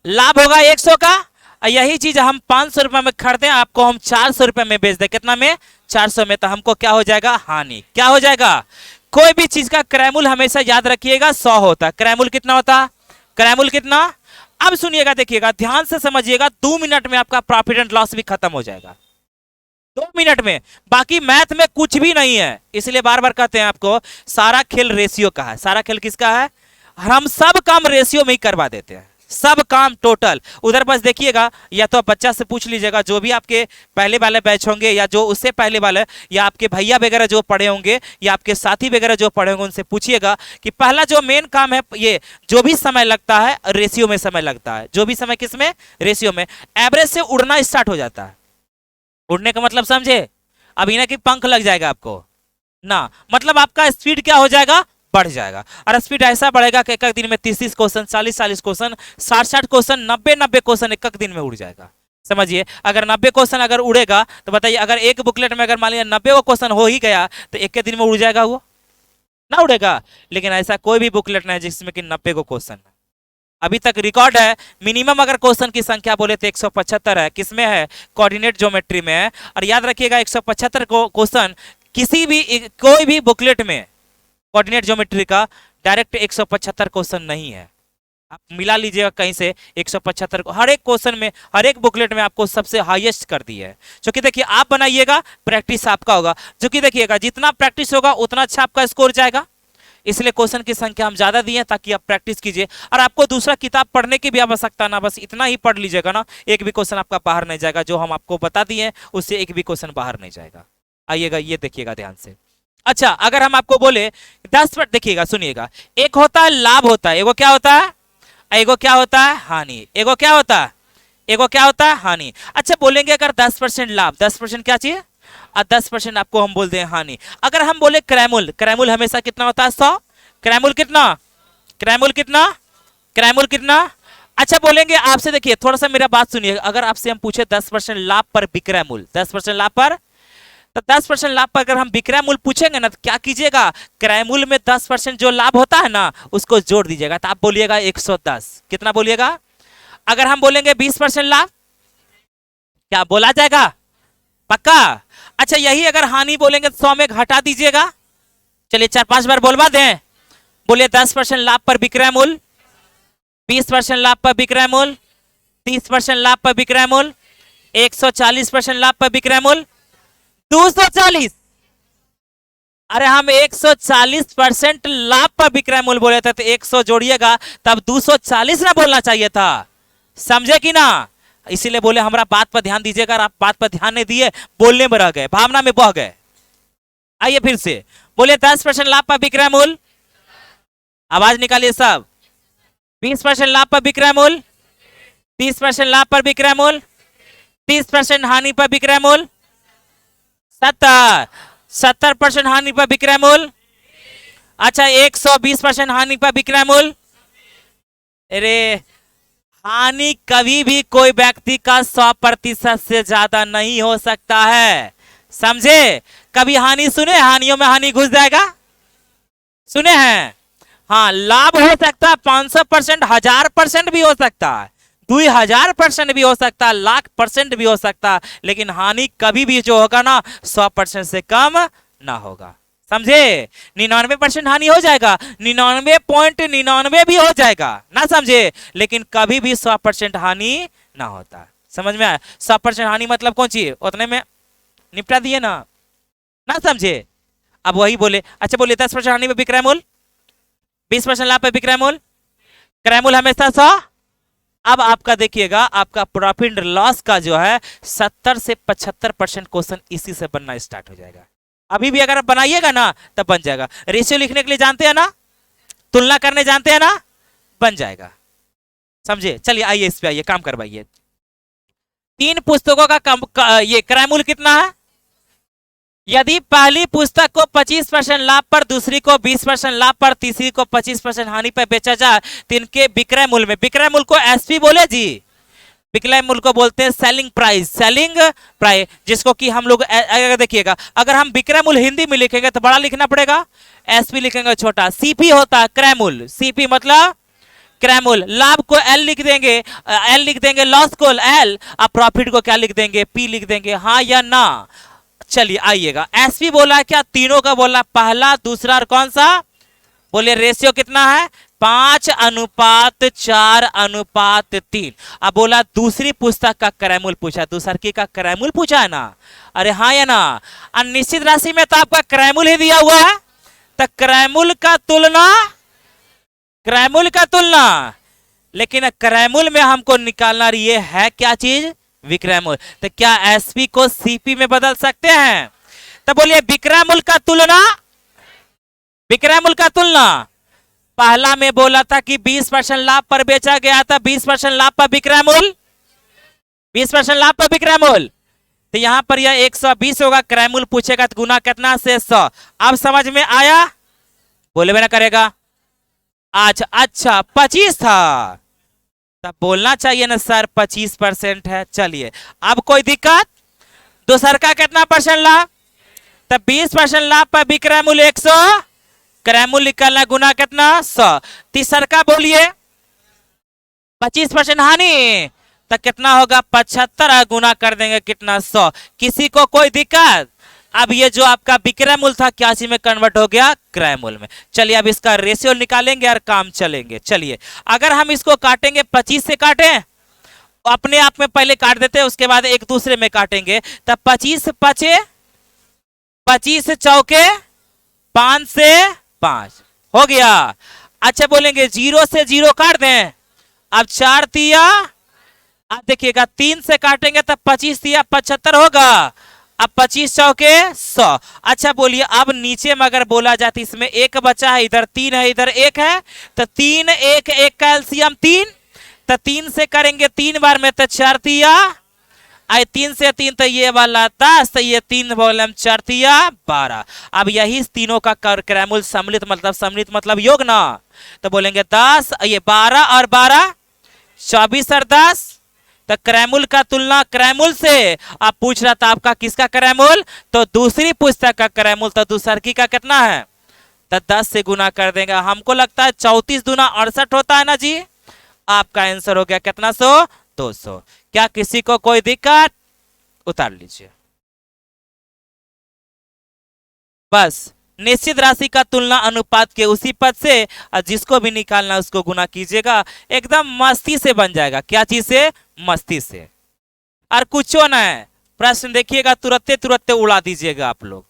लाभ होगा 100 का। यही चीज हम 500 रुपए में खरीदे आपको हम 400 रुपए में बेच दे, कितना में 400 में, तो हमको क्या हो जाएगा हानि, क्या हो जाएगा। कोई भी चीज का क्रय मूल्य हमेशा याद रखिएगा 100 होता है, क्रय मूल्य कितना होता, क्रय मूल्य कितना। अब सुनिएगा देखिएगा ध्यान से समझिएगा, 2 मिनट में आपका प्रॉफिट एंड लॉस भी खत्म हो जाएगा, 2 मिनट में। बाकी मैथ में कुछ भी नहीं है, इसलिए बार बार कहते हैं आपको सारा खेल रेशियो का है, सारा खेल किसका है, हम सब काम रेशियो में ही करवा देते हैं, सब काम टोटल। उधर बस देखिएगा, या तो आप बच्चा से पूछ लीजिएगा, जो भी आपके पहले वाले बैच होंगे या जो उससे पहले वाले, या आपके भैया वगैरह जो पढ़े होंगे या आपके साथी वगैरह जो पढ़े होंगे, उनसे पूछिएगा कि पहला जो मेन काम है, ये जो भी समय लगता है रेशियो में समय लगता है। जो भी समय किस में? रेशियो में। एवरेज से उड़ना स्टार्ट हो जाता है। उड़ने का मतलब समझे? अभी ना कि पंख लग जाएगा आपको ना, मतलब आपका स्पीड क्या हो जाएगा? बढ़ जाएगा। और स्पीड ऐसा बढ़ेगा कि एक एक दिन में 30-30 क्वेश्चन, 40-40 क्वेश्चन, 60-60 क्वेश्चन, 90-90 क्वेश्चन एक एक दिन में उड़ जाएगा। समझिए, अगर 90 क्वेश्चन अगर उड़ेगा तो बताइए, अगर एक बुकलेट में अगर मान लिया 90 क्वेश्चन हो ही गया तो एक के दिन में उड़ जाएगा वो? ना उड़ेगा। लेकिन ऐसा कोई भी बुकलेट नहीं है जिसमें कि 90 को क्वेश्चन है। अभी तक रिकॉर्ड है, मिनिमम अगर क्वेश्चन की संख्या बोले तो 175 है। किसमें है? कोऑर्डिनेट ज्योमेट्री में है। और याद रखिएगा 175 क्वेश्चन किसी भी कोई भी बुकलेट में कोऑर्डिनेट ज्योमेट्री का डायरेक्ट 175 क्वेश्चन नहीं है। आप मिला लीजिएगा कहीं से 175 को, हर एक क्वेश्चन में, हर एक बुकलेट में आपको सबसे हाईएस्ट कर दी है। जो कि देखिए आप बनाइएगा, प्रैक्टिस आपका होगा। जो कि देखिएगा जितना प्रैक्टिस होगा उतना अच्छा आपका स्कोर जाएगा। इसलिए क्वेश्चन की संख्या हम ज्यादा दिए ताकि आप प्रैक्टिस कीजिए। और आपको दूसरा किताब पढ़ने की भी आवश्यकता ना, बस इतना ही पढ़ लीजिएगा ना, एक भी क्वेश्चन आपका बाहर नहीं जाएगा। जो हम आपको बता दिए उससे एक भी क्वेश्चन बाहर नहीं जाएगा। आइएगा, ये देखिएगा ध्यान से। अच्छा, अगर हम आपको बोले 10%, देखिएगा सुनिएगा, एक होता है लाभ होता है, एगो क्या होता है? एगो क्या होता है? हानि। एगो क्या होता है? एगो क्या होता है? हानि। अच्छा, बोलेंगे अगर 10% लाभ, 10% क्या चाहिए? और 10% आपको हम बोलते हैं हानि। अगर हम बोले क्रैमुल, क्रैमुल हमेशा कितना होता है? 100। क्रैमुल कितना? क्रैमुल कितना? क्रैमुल कितना? अच्छा, बोलेंगे आपसे, देखिए थोड़ा सा मेरा बात सुनिए, अगर आपसे हम पूछे 10% लाभ पर विक्रयमूल, 10% लाभ पर, तो 10% लाभ पर अगर हम विक्रयमूल पूछेंगे ना तो क्या कीजिएगा? क्रयमूल में 10% जो लाभ होता है ना उसको जोड़ दीजिएगा, तो आप बोलिएगा 110। कितना बोलिएगा? अगर हम बोलेंगे 20% लाभ, क्या बोला जाएगा? पक्का? अच्छा, यही अगर हानि बोलेंगे तो 100 में घटा दीजिएगा। चलिए 4-5 बार बोलवा दें। बोलिए 10% लाभ पर विक्रय मूल, 20% लाभ पर विक्रय मूल, 30% लाभ पर विक्रय मूल, 140% लाभ पर विक्रय मूल, 240। अरे हम 140% लाभ पर विक्रय मूल बोले थे तो 100 जोड़िएगा, तब 240 ना बोलना चाहिए था। समझे कि ना? इसीलिए बोले हमारा बात पर ध्यान दीजिएगा। आप बात पर ध्यान नहीं दिए, बोलने में रह गए, भावना में बह गए। आइए फिर से बोले 10% लाभ पर विक्रय मूल, आवाज निकालिए सब। 20% लाभ पर विक्रय मूल, 30% लाभ पर विक्रय मूल, 30% हानि पर विक्रय मूल, 70% हानि पर विक्रय मूल। अच्छा, 120% हानि पर विक्रय मूल। अरे हानि कभी भी कोई व्यक्ति का 100% से ज्यादा नहीं हो सकता है। समझे? कभी हानि सुने? हानियों में हानि घुस जाएगा, सुने हैं? हाँ, लाभ हो सकता है 500%, 1000% भी हो सकता है, 2000% भी हो सकता है, 1,00,000% भी हो सकता है, लेकिन हानि कभी भी जो होगा ना 100% से कम ना होगा। समझे? 99% हानि हो जाएगा, 99.99 भी हो जाएगा ना, समझे? लेकिन कभी भी 100% हानि ना होता। समझ में आया? 100% हानि मतलब कौन सी? उतने में निपटा दिए ना, ना समझे? अब वही बोले। अच्छा, बोले 10% हानि पे विक्रय मूल, 20% लाभ पे विक्रय मूल, क्रय मूल हमेशा 100। अब आपका देखिएगा, आपका प्रॉफिट लॉस का जो है 70 से 75% क्वेश्चन इसी से बनना स्टार्ट हो जाएगा। अभी भी अगर आप बनाइएगा ना तब बन जाएगा। रेशियो लिखने के लिए जानते हैं ना, तुलना करने जानते हैं ना, बन जाएगा। समझे? चलिए आइए इस पे आइए, काम करवाइए। 3 पुस्तकों का ये क्रय मूल कितना है? यदि पहली पुस्तक को 25% लाभ पर, दूसरी को 20% लाभ पर, तीसरी को 25% हानि पर बेचा जाए तो इनके विक्रय मूल्य में, विक्रय मूल्य को एसपी बोले जी, विक्रय मूल्य को बोलते हैं सेलिंग प्राइस, सेलिंग प्राइस, जिसको कि हम लोग अगर देखिएगा, अगर हम विक्रय मूल्य हिंदी में लिखेंगे तो बड़ा लिखना पड़ेगा, एसपी लिखेंगे छोटा। सीपी होता है क्रय मूल्य, सीपी मतलब क्रय मूल्य। लाभ को एल लिख देंगे, एल लिख देंगे, लॉस को एल, अब प्रॉफिट को क्या लिख देंगे? पी लिख देंगे। हाँ या ना? चलिए आइएगा, एसपी बोला है क्या? तीनों का बोला, पहला, दूसरा और कौन सा? बोलिए रेशियो कितना है? 5:4:3। अब बोला दूसरी पुस्तक का क्रयमूल्य पूछा, दूसरी का क्रयमूल्य पूछा है ना? अरे हाँ या ना? अनिश्चित राशि में तो आपका क्रयमूल्य ही दिया हुआ है, तो क्रयमूल्य का तुलना, क्रयमूल्य का तुलना लेकिन क्रयमूल में हमको निकालना ये है क्या चीज, विक्रयमूल। तो क्या एसपी को सीपी में बदल सकते हैं? तो बोलिए विक्रयमूल का तुलना, विक्रयमूल का तुलना। पहला में बोला था कि 20% लाभ पर बेचा गया था, 20% लाभ पर विक्रयमूल, 20% लाभ पर विक्रयमूल। तो यहां पर यह 120 होगा, क्रयमूल पूछेगा तो गुना कितना से 100। अब समझ में आया? बोले ना करेगा। अच्छा 25 था, तब बोलना चाहिए ना सर 25% है। चलिए अब कोई दिक्कत? दूसर का कितना परसेंट लाभ? तब 20% लाभ पर विक्रयमूल 100, क्रयमूल निकालना गुना कितना 100। तीसर का बोलिए 25% हानि, तो कितना होगा 75 गुना कर देंगे कितना 100। किसी को कोई दिक्कत? अब ये जो आपका विक्रयमूल था 81 में कन्वर्ट हो गया क्रयमूल में। चलिए अब इसका रेशियो निकालेंगे और काम चलेंगे। चलिए अगर हम इसको काटेंगे 25 से काटें, अपने आप में पहले काट देते हैं, उसके बाद एक दूसरे में काटेंगे। तब 25 पचे 25 चौके 5 से 5 हो गया। अच्छा बोलेंगे 0 से 0 काट दें। अब 4 तिया, अब देखिएगा 3 से काटेंगे तब 25 तिया 75 होगा। अब 25 चौके 100। अच्छा बोलिए अब नीचे में अगर बोला जाए तो इसमें एक बचा है, इधर 3 है इधर 1 है, तो 3 1 1 का एलसीएम 3, तो 3 से करेंगे 3 बार में तो 4 तिया, आई 3 से 3 तो ये वाला 10, तो ये 3 बोले 4 तिया 12। अब यही तीनों का क्रयमूल सम्मिलित मतलब योग ना, तो बोलेंगे 10 ये 12 और 12 24 और 10। तो क्रयमूल का तुलना क्रयमूल से। आप पूछ रहा था आपका किसका क्रयमूल, तो दूसरी पुस्तक का क्रयमूल, तो दूसरकी का कितना है, तो 10 से गुना कर देंगे। हमको लगता है 34 दूना 68 होता है ना जी। आपका आंसर हो गया कितना 100 200। क्या किसी को कोई दिक्कत? उतार लीजिए। बस निश्चित राशि का तुलना अनुपात के उसी पद से, और जिसको भी निकालना उसको गुना कीजिएगा, एकदम मस्ती से बन जाएगा। क्या चीज से? मस्ती से। और कुछ ना है, प्रश्न देखिएगा तुरंत तुरंत उड़ा दीजिएगा आप लोग,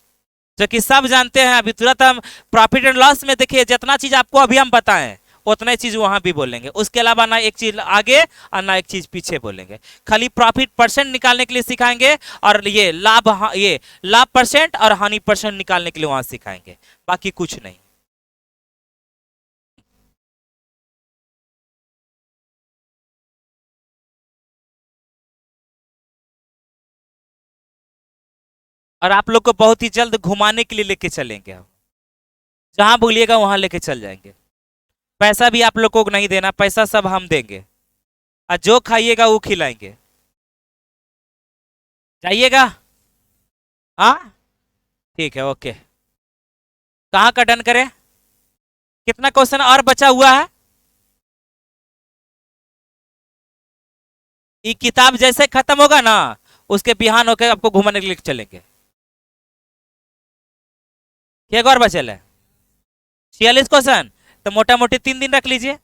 जो कि सब जानते हैं। अभी तुरंत हम प्रॉफिट एंड लॉस में देखिए जितना चीज आपको अभी हम बताएं उतना चीज वहां भी बोलेंगे, उसके अलावा ना एक चीज आगे और ना एक चीज पीछे बोलेंगे। खाली प्रॉफिट परसेंट निकालने के लिए सिखाएंगे, और ये लाभ परसेंट और हानि परसेंट निकालने के लिए वहां सिखाएंगे, बाकी कुछ नहीं। और आप लोग को बहुत ही जल्द घुमाने के लिए लेके चलेंगे हम, जहां बोलिएगा वहां लेके चल जाएंगे। पैसा भी आप लोग को नहीं देना, पैसा सब हम देंगे, और जो खाइएगा वो खिलाएंगे। जाइएगा? हाँ ठीक है, ओके। कहाँ का डन करें? कितना क्वेश्चन और बचा हुआ है? ये किताब जैसे खत्म होगा ना, उसके बिहान होकर आपको घुमाने के लिए चलेंगे। एक और बचल है 46 क्वेश्चन, तो मोटा मोटी 3 दिन रख लीजिए।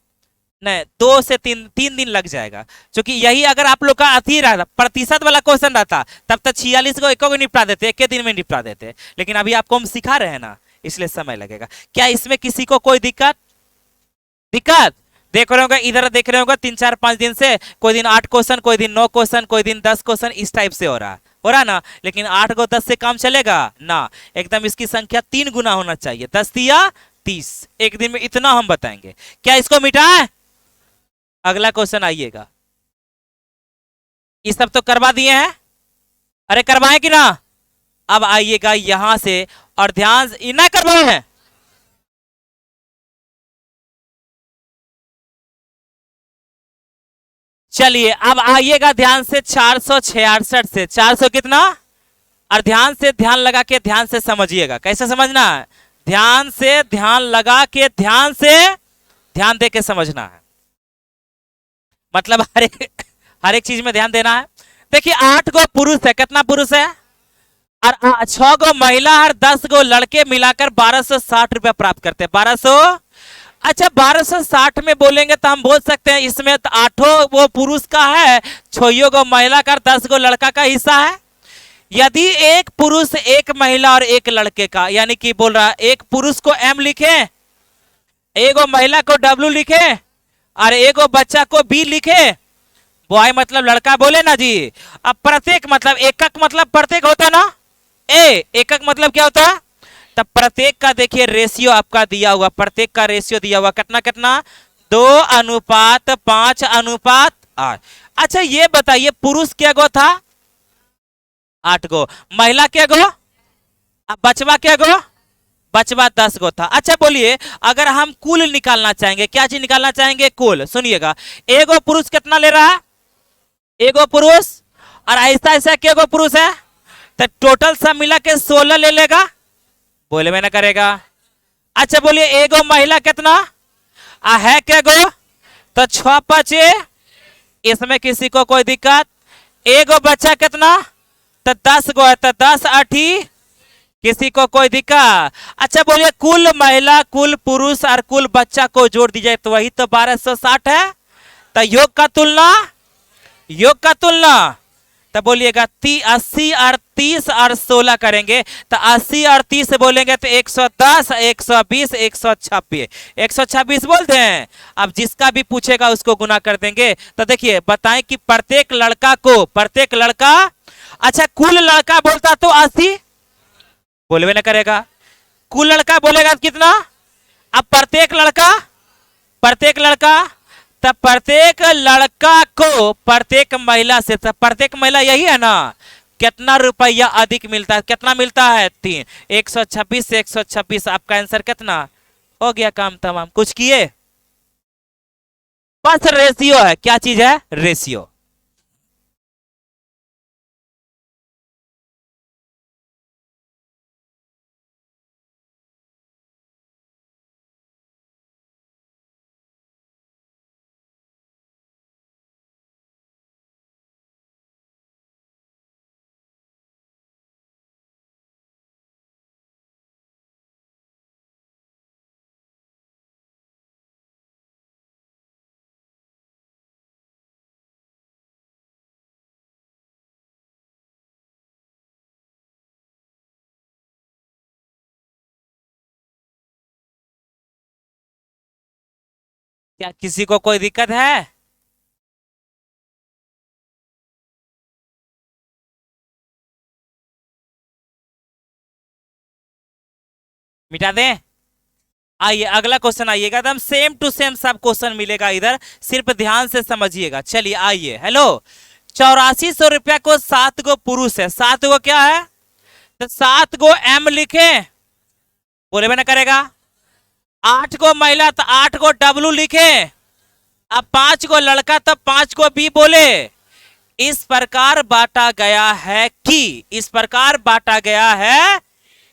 नहीं 2 से 3 दिन लग जाएगा, क्योंकि यही अगर आप लोग का अति रहा प्रतिशत वाला क्वेश्चन रहता तब तक 46 को एक निपटा देते, एक दिन में निपटा देते। लेकिन अभी आपको हम सिखा रहे हैं ना, इसलिए समय लगेगा। क्या इसमें किसी को कोई दिक्कत? देख रहे होगा, इधर देख रहे होगा 3 4 5 दिन से, कोई दिन 8 क्वेश्चन, कोई दिन 9 क्वेश्चन, कोई दिन 10 क्वेश्चन, इस टाइप से हो रहा ना। लेकिन 8 को 10 से काम चलेगा ना, एकदम इसकी संख्या 3 गुना होना चाहिए। 10 तिया 30, एक दिन में इतना हम बताएंगे। क्या इसको मिटाए? अगला क्वेश्चन आइएगा। ये सब तो करवा दिए हैं, अरे करवाएं कि ना? अब आइएगा यहां से, और ध्यान इना करवाए हैं। चलिए अब आइएगा ध्यान से 466 से 400 कितना, और ध्यान लगा के ध्यान से समझिएगा। कैसे समझना है? ध्यान से ध्यान लगा के ध्यान दे के समझना है। मतलब हर एक चीज में ध्यान देना है। देखिए 8 गो पुरुष है, कितना पुरुष है, और 6 गो महिला और 10 गो लड़के मिलाकर 1260 रुपया प्राप्त करते हैं। 1200। अच्छा 1260 में बोलेंगे तो हम बोल सकते हैं इसमें 8 वो पुरुष का है, 6 गो महिला का, 10 गो लड़का का हिस्सा है। यदि एक पुरुष एक महिला और एक लड़के का, यानी कि बोल रहा है एक पुरुष को M लिखे, एक महिला को W लिखे, और एगो बच्चा को बी लिखे, बॉय मतलब लड़का बोले ना जी। अब प्रत्येक मतलब एकक मतलब प्रत्येक होता है ना, ए एकक मतलब क्या होता है, तब प्रत्येक का देखिए रेशियो आपका दिया हुआ, प्रत्येक का रेशियो दिया हुआ कितना कितना 2:5:8। अच्छा ये बताइए पुरुष क्या गो था 8 गो, महिला क्या गो, अब बचवा क्या गो, बचवा 10 गो था। अच्छा बोलिए अगर हम कुल निकालना चाहेंगे, क्या चीज निकालना चाहेंगे, कुल, सुनिएगा एगो पुरुष कितना ले रहा है, एगो पुरुष, और ऐसा ऐसा क्या गो पुरुष है, तो टोटल सब मिला के 16 ले लेगा, बोले में ना करेगा। अच्छा बोलिए एगो महिला कितना है क्या गो, तो 6×5, इसमें किसी को कोई दिक्कत, एगो बच्चा कितना, तो 10 गो है, तो 10×8, किसी को कोई दिक्कत। अच्छा बोलिए कुल महिला कुल पुरुष और कुल बच्चा को जोड़ दीजिए तो वही तो 1260 है। तो योग का तुलना, योग का तुलना, तो बोलिएगा 80 और 30 और 16 करेंगे तो 80 और 30 बोलेंगे तो 110, 120, 126, 126 बोलते हैं। अब जिसका भी पूछेगा उसको गुना कर देंगे। तो देखिए बताएं कि प्रत्येक लड़का को, प्रत्येक लड़का, अच्छा कुल लड़का बोलता तो 80, बोलवे ना करेगा, कुल लड़का बोलेगा कितना, अब प्रत्येक लड़का, प्रत्येक लड़का, तब प्रत्येक लड़का को प्रत्येक महिला से, तब प्रत्येक महिला यही है ना, कितना रुपया अधिक मिलता है, कितना मिलता है 3, 126 से 126, आपका आंसर कितना हो गया, काम तमाम। कुछ किए, बस रेशियो है, क्या चीज है, रेशियो। क्या किसी को कोई दिक्कत है, मिटा दें। आइए अगला क्वेश्चन, आइएगा एकदम सेम टू सेम सब क्वेश्चन मिलेगा इधर, सिर्फ ध्यान से समझिएगा। चलिए आइए, हेलो, 8400 रुपया को 7 गो पुरुष है, 7 गो क्या है, तो 7 गो एम लिखे, बोले में ना करेगा, 8 गो महिला तो 8 गो डब्लू लिखे, अब 5 गो लड़का तो 5 गो बी बोले। इस प्रकार बांटा गया है कि, इस प्रकार बांटा गया है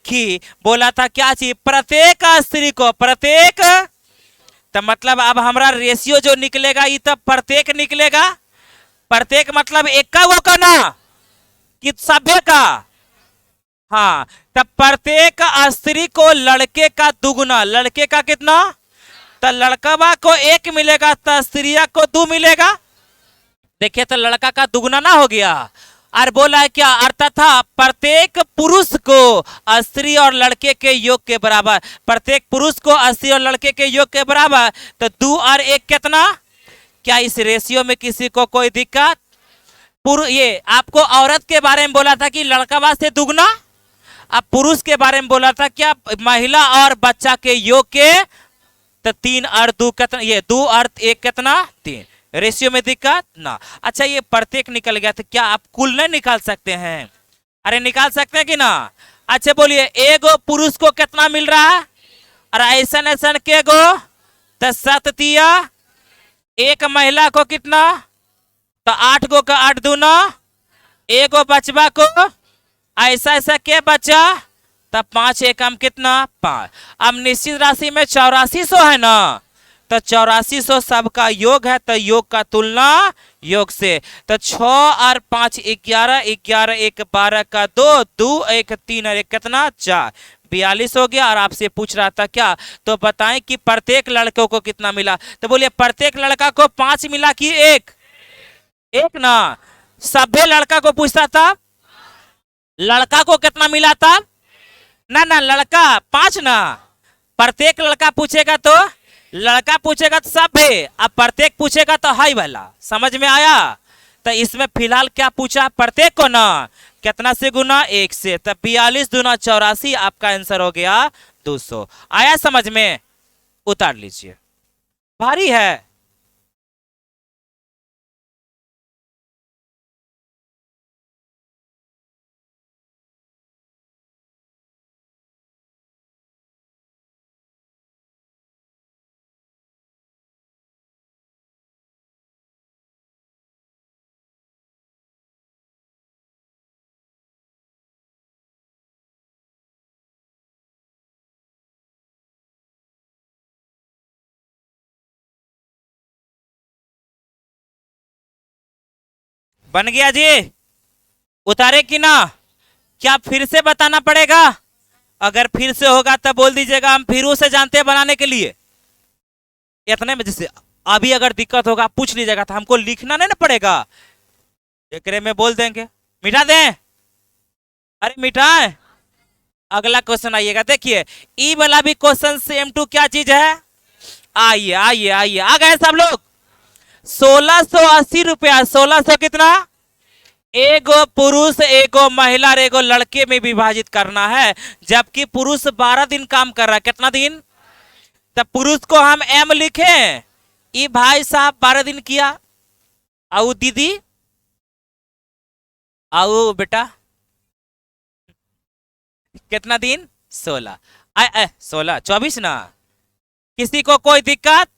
कि, बोला था क्या चीज, प्रत्येक स्त्री को, प्रत्येक, तो मतलब अब हमारा रेशियो जो निकलेगा ये तो प्रत्येक निकलेगा, प्रत्येक मतलब एक का ना कि सभ्य का, हाँ, तब प्रत्येक स्त्री को लड़के का दुगुना, लड़के का कितना, तो लड़कवा को 1 मिलेगा तो स्त्रिया को 2 मिलेगा, देखिए तो लड़का का दुगुना ना हो गया। और बोला है क्या, अर्थ था प्रत्येक पुरुष को स्त्री और लड़के के योग के बराबर, प्रत्येक पुरुष को स्त्री और लड़के के योग के बराबर, तो 2 और 1 कितना, क्या इस रेशियो में किसी को कोई दिक्कत, ये आपको औरत के बारे में बोला था कि लड़का से दुगना, अब पुरुष के बारे में बोला था क्या, महिला और बच्चा के योग के, तो 3 और 2 कितना, ये 2 और 1 कितना 3, रेशियो में दिक्कत ना। अच्छा ये प्रत्येक निकल गया तो क्या आप कुल नहीं निकाल सकते हैं, अरे निकाल सकते हैं कि ना। अच्छा बोलिए एगो पुरुष को कितना मिल रहा है, और ऐसा ऐसा के गो, तो 7×3, एक महिला को कितना, तो 8 गो का 8 दूना, एगो बचवा को ऐसा ऐसा के बचा, तब 5 एकम कितना 5। अब निश्चित राशि में 8400 है ना, तो 8400 सबका योग है, तो योग का तुलना योग से, तो 6 और 5 11, 11 1 12 का 2, 2 1 3 और 1 कितना 4, 42 हो गया। और आपसे पूछ रहा था क्या, तो बताएं कि प्रत्येक लड़कों को कितना मिला, तो बोलिए प्रत्येक लड़का को 5 मिला कि 1, 1 ना, सभ्य लड़का को पूछता था, लड़का को कितना मिला था, ना ना लड़का 5 ना, प्रत्येक लड़का पूछेगा तो लड़का पूछेगा तो सब है, अब प्रत्येक पूछेगा तो हाई वाला। समझ में आया? तो इसमें फिलहाल क्या पूछा, प्रत्येक को ना कितना से गुना, 1 से, तब 42 दूना 84, आपका आंसर हो गया 200। आया समझ में? उतार लीजिए। भारी है। बन गया जी? उतारे कि ना? क्या फिर से बताना पड़ेगा? अगर फिर से होगा तब बोल दीजिएगा, हम फिर से जानते हैं बनाने के लिए। इतने में जैसे अभी अगर दिक्कत होगा पूछ लीजिएगा, तो हमको लिखना नहीं ना पड़ेगा, एकरे में बोल देंगे। मिटा दें? अरे मिटाएं। अगला क्वेश्चन आइएगा, देखिए ई वाला भी क्वेश्चन सेम टू क्या चीज है। आइए आइए आइए, आ गए सब लोग। 1680 रुपया, 1600 कितना, एगो पुरुष एगो महिला और एगो लड़के में विभाजित करना है, जबकि पुरुष 12 दिन काम कर रहा है। कितना दिन? तब पुरुष को हम एम लिखे, ई भाई साहब 12 दिन किया, आओ दीदी, आओ बेटा, कितना दिन, 16। 16 24 ना, किसी को कोई दिक्कत?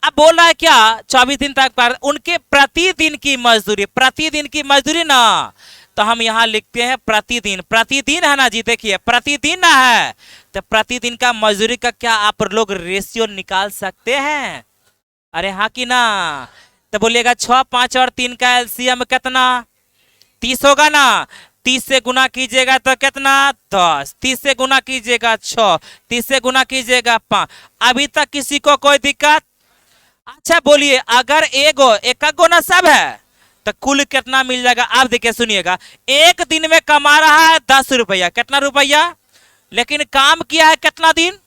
अब बोल रहा है क्या 24 दिन तक पर उनके प्रतिदिन की मजदूरी, प्रतिदिन की मजदूरी ना, तो हम यहां लिखते हैं प्रतिदिन, प्रतिदिन है ना जी, देखिए प्रतिदिन ना है, तो प्रतिदिन का मजदूरी का क्या आप लोग रेशियो निकाल सकते हैं? अरे हाँ कि ना? तो बोलिएगा 6 5 और 3 का एलसीएम कितना, 30 होगा ना। 30 से गुना कीजिएगा तो कितना, 10। 30 से गुना कीजिएगा 6, 30 से गुना कीजिएगा 5। अभी तक किसी को कोई दिक्कत? अच्छा बोलिए, अगर एगो एक गुना सब है तो कुल कितना मिल जाएगा? आप देखिए सुनिएगा, एक दिन में कमा रहा है 10 रुपया, कितना रुपया, लेकिन काम किया है कितना दिन,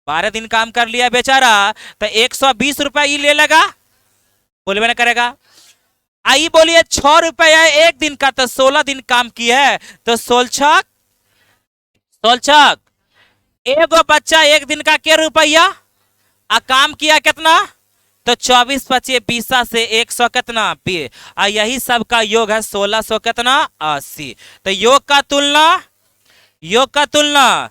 12 दिन काम कर लिया बेचारा, तो 120 रुपया ही ले लेगा, बोलबे ना करेगा। आई बोलिए 6 रुपया एक दिन का, तो 16 दिन काम किया है, तो 16 16, एगो बच्चा एक दिन का क्या रुपया, आ काम किया कितना, तो 24 पचे 20 से 100 कितना, यही सब का योग है 1600 कितना, 80। तो योग का तुलना,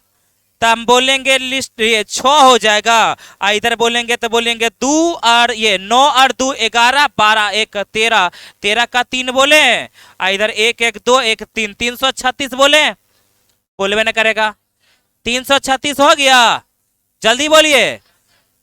तो हम बोलेंगे लिस्ट ये 6 हो जाएगा, इधर बोलेंगे तो बोलेंगे 2 और ये 9 और 2 11 12 1 13, 13 का 3 बोले, इधर 1 1 2 1 3, 336 बोले, बोलबे ना करेगा। 336 हो गया, जल्दी बोलिए।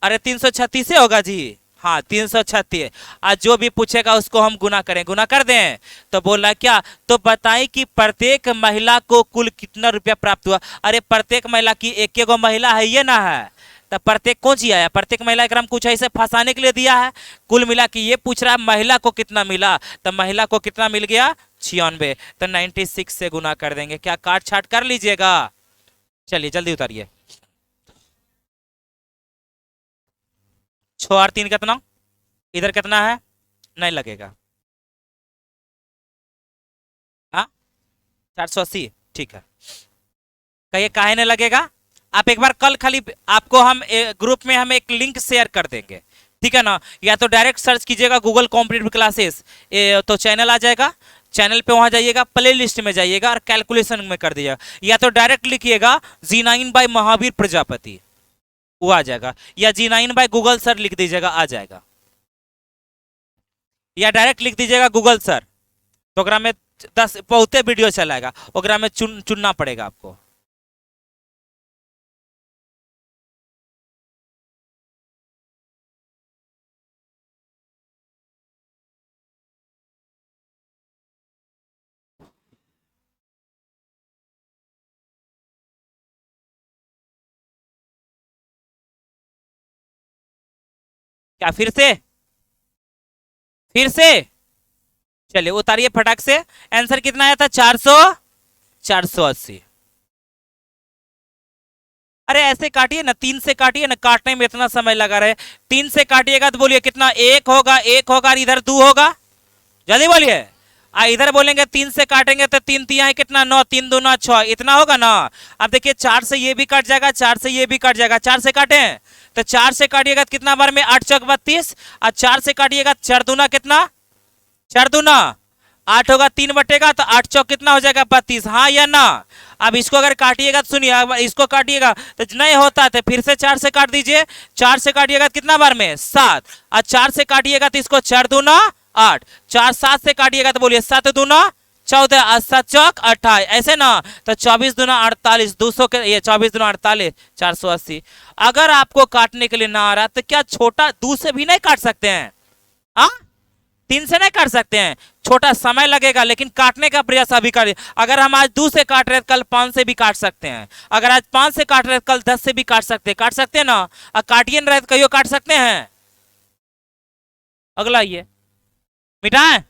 अरे 336 से होगा जी, हाँ 336। आज जो भी पूछेगा उसको हम गुना करें, गुना कर दें, तो बोला क्या, तो बताइए कि प्रत्येक महिला को कुल कितना रुपया प्राप्त हुआ। अरे प्रत्येक महिला की एक गो महिला है ये ना है, तो प्रत्येक कौन सी आया, प्रत्येक महिला क्रम कुछ ऐसे फंसाने के लिए दिया है। कुल मिला के ये पूछ रहा है महिला को कितना मिला, तो महिला को कितना मिल गया, 96, तो 96 से गुना कर देंगे। क्या काट छाट कर लीजिएगा? चलिए जल्दी उतारिए। 6 और 3 कितना, इधर कितना है, नहीं लगेगा, हाँ 480, ठीक है। कहिए काहे नहीं लगेगा? आप एक बार कल खाली, आपको हम ग्रुप में हम एक लिंक शेयर कर देंगे, ठीक है ना, या तो डायरेक्ट सर्च कीजिएगा गूगल कॉम्पिटिटिव क्लासेस, तो चैनल आ जाएगा, चैनल पे वहां जाइएगा, प्ले लिस्ट में जाइएगा और कैलकुलेशन में कर दीजिएगा, या तो डायरेक्ट लिखिएगा G9 बाय महावीर प्रजापति, वो आ जाएगा, या G9 बाय गूगल सर लिख दीजिएगा, आ जाएगा, या डायरेक्ट लिख दीजिएगा गूगल सर, तो ओकरा में 10 बहुते वीडियो चलाएगा, ओकरा में चुनना पड़ेगा आपको। क्या फिर से चलिए उतारिए फटाक से। आंसर कितना आया था, 480। अरे ऐसे काटिए ना, 3 से काटिए ना, काटने में इतना समय लगा रहे। 3 से काटिएगा तो बोलिए कितना, 1 होगा, 1 होगा, और इधर 2 होगा, जल्दी बोलिए। इधर बोलेंगे 3 से काटेंगे तो 3 तिहाई कितना, 9, 3 दूना 6, इतना होगा ना। अब देखिए 4 से ये भी कट जाएगा, 4 से ये भी कट जाएगा, 4 से काटे तो 4 से काटिएगा तो कितना बार में, 8 चौक 32, और 4 से काटिएगा 4 दूना कितना, 4 दूना 8 होगा, 3 बटेगा तो 8 चौक कितना हो जाएगा, 32, हाँ या ना। अब इसको अगर काटिएगा तो सुनिए, अब इसको काटिएगा तो नहीं होता है तो फिर से 4 से काट दीजिए, 4 से काटिएगा तो कितना बार में, 7, और 4 से काटिएगा तो इसको 4 दूना 8, 4 7 से काटिएगा तो बोलिए 7 दूना 14, और 7 चौक 28, ऐसे ना। तो 24 दूना 48, 200 के ये 24 दूना 48, 480। अगर आपको काटने के लिए ना आ रहा तो क्या छोटा 2 से भी नहीं काट सकते हैं? हाँ, 3 से नहीं काट सकते हैं, छोटा समय लगेगा लेकिन काटने का प्रयास अभी करिए। अगर हम आज 2 से काट रहे कल 5 से भी काट सकते हैं, अगर आज 5 से काट रहे कल 10 से भी काट सकते हैं ना। और काटिए न रहे कहियो काट सकते हैं। अगला ये मिटाएं।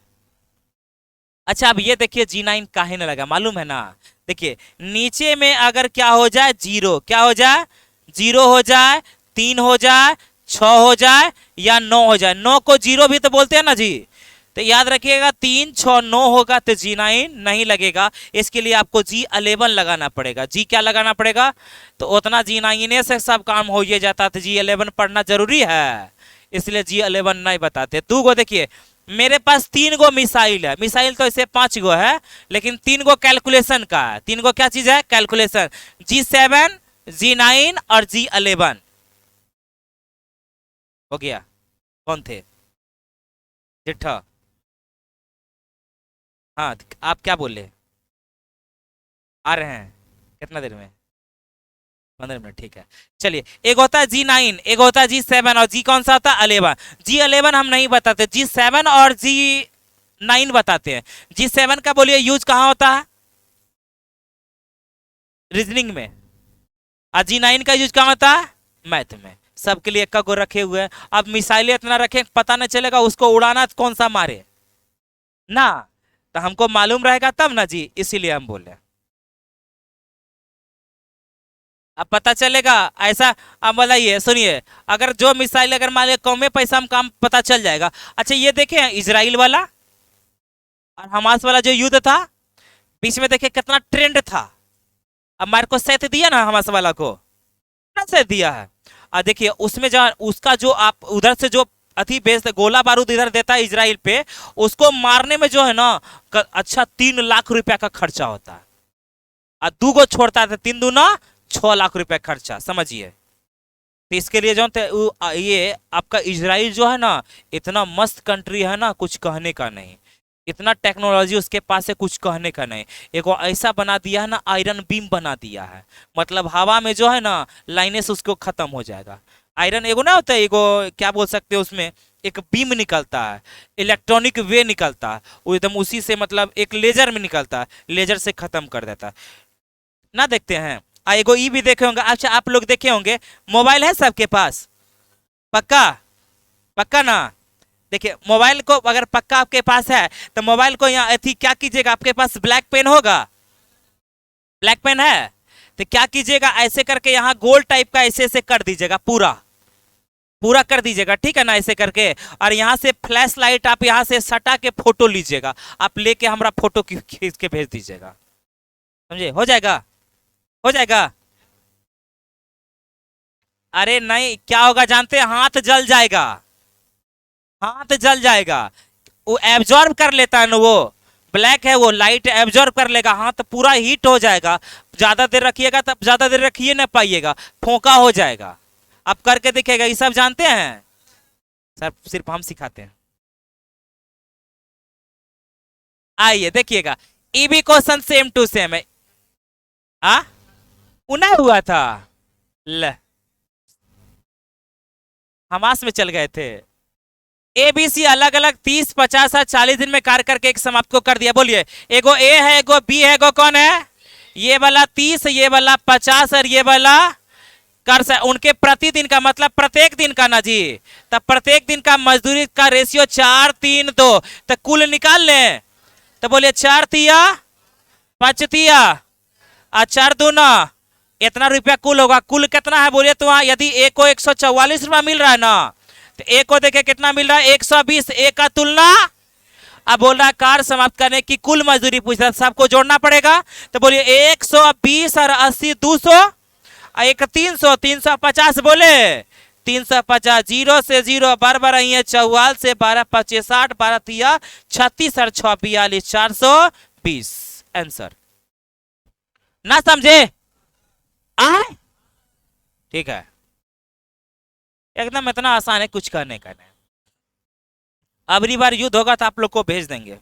अच्छा अब ये देखिए G9 काहे न लगा, मालूम है ना। देखिए नीचे में अगर क्या हो जाए, 0, क्या हो जाए, 0 हो जाए, 3 हो जाए, 6 हो जाए, या 9 हो जाए। 9 को 0 भी तो बोलते हैं ना जी। तो याद रखिएगा 3 6 9 होगा तो G9 नहीं लगेगा। इसके लिए आपको G11 लगाना पड़ेगा। जी क्या लगाना पड़ेगा, तो उतना G9 से सब काम हो ही जाता, तो G11 पढ़ना जरूरी है, इसलिए G11 नहीं बताते। 2 गो देखिए मेरे पास 3 गो मिसाइल है, मिसाइल तो इसे 5 गो है, लेकिन 3 गो कैलकुलेशन का है। 3 गो क्या चीज है, कैलकुलेशन, G7 G9 और G11 हो गया। कौन थे, जिठा, हाँ आप क्या बोले, आ रहे हैं कितना देर में, 15 मिनट, ठीक है। चलिए एक होता है G9, एक होता है G7, और G कौन सा होता है, 11। G11 हम नहीं बताते, G7 और G9 बताते हैं। G7 का बोलिए यूज कहाँ होता है, रीजनिंग में, और G9 का यूज कहाँ होता है, मैथ में। सबके लिए एक गो रखे हुए हैं। अब मिसाइलें इतना रखे पता नहीं चलेगा उसको उड़ाना कौन सा मारे ना, तो हमको मालूम रहेगा तब ना जी, इसीलिए हम बोले। अब पता चलेगा ऐसा। अब बताइए सुनिए, अगर जो मिसाइल अगर मान लिया कम में पैसा में काम पता चल जाएगा। अच्छा ये देखे इजराइल वाला और हमास वाला जो युद्ध था, बीच में देखे कितना ट्रेंड था। अब मार को सेट दिया ना हमास वाला को, कितना सेट दिया है। और देखिए उसमें जो उसका जो आप उधर से जो अति बेस गोला बारूद इधर देता है इजराइल पे, उसको मारने में जो है ना अच्छा 3 लाख रुपया का खर्चा होता है। और 2 गो छोड़ता है 3 दूना 6 लाख रुपया खर्चा, समझिए। तो इसके लिए जो ये आपका इजराइल जो है ना, इतना मस्त कंट्री है ना, कुछ कहने का नहीं। इतना टेक्नोलॉजी उसके पास है, कुछ कहने का नहीं। एक ऐसा बना दिया है ना, आयरन बीम बना दिया है, मतलब हवा में जो है ना लाइने से उसको खत्म हो जाएगा। आयरन एगो ना होता है, एगो क्या बोल सकते हैं, उसमें एक बीम निकलता है, इलेक्ट्रॉनिक वे निकलता है, वो एकदम उसी से मतलब एक लेजर में निकलता है, लेजर से खत्म कर देता है ना। देखते हैं एगो ई भी देखे होंगे। अच्छा आप लोग देखे होंगे, मोबाइल है सबके पास, पक्का पक्का ना। देखिए मोबाइल को अगर पक्का आपके पास है तो मोबाइल को यहाँ अथी क्या कीजिएगा, आपके पास ब्लैक पेन होगा, ब्लैक पेन है तो क्या कीजिएगा, ऐसे करके यहाँ गोल टाइप का ऐसे ऐसे कर दीजिएगा, पूरा पूरा कर दीजिएगा, ठीक है ना, ऐसे करके। और यहाँ से फ्लैश लाइट आप यहाँ से सटा के फोटो लीजिएगा, आप लेके हमारा फोटो खींच के भेज दीजिएगा, समझे, हो जाएगा, हो जाएगा। अरे नहीं क्या होगा जानते हैं, हाथ जल जाएगा, हाथ जल जाएगा। वो एब्जॉर्ब कर लेता है ना, वो ब्लैक है, वो लाइट एब्जॉर्ब कर लेगा, हाथ पूरा हीट हो जाएगा। ज्यादा देर रखिएगा तब ज्यादा देर रखिए ना पाइएगा, फोका हो जाएगा। आप करके दिखेगा, ये सब जानते हैं सर, सिर्फ हम सिखाते हैं। आइए देखिएगा, ये भी क्वेश्चन सेम टू सेम है। हाँ उना हुआ था, ल हमास में चल गए थे। ABC अलग अलग 30 50 और 40 दिन में कार्य करके एक समाप्त को कर दिया। बोलिए एगो ए है, एगो बी है, एगो कौन है, ये वाला 30, ये वाला 50 और ये वाला कर से उनके प्रतिदिन का मतलब प्रत्येक दिन का ना जी। तब प्रत्येक दिन का मजदूरी का रेशियो 4 3 2, तो कुल निकाल लें। तो बोलिए 4 तिया 5 तिया और 4 दूना इतना रुपया कुल होगा। कुल कितना है बोलिए तो वहां यदि ए को 144 रुपया मिल रहा है ना, तो ए को देखिए कितना मिल रहा है 120। ए का तुलना, अब बोल रहा है कार्य समाप्त करने की कुल मजदूरी पूछ रहा है, सबको जोड़ना पड़ेगा। तो बोलिए 120 और 80 200, एक 300, 350 बोले 350, 0 से 0 बार आई है 44 से 12 25 60 12 तिया 36 और 6 42 420 आंसर। ना समझे? आए ठीक है, एकदम इतना आसान है, कुछ करने का नहीं। अगली बार युद्ध होगा तो आप लोग को भेज देंगे।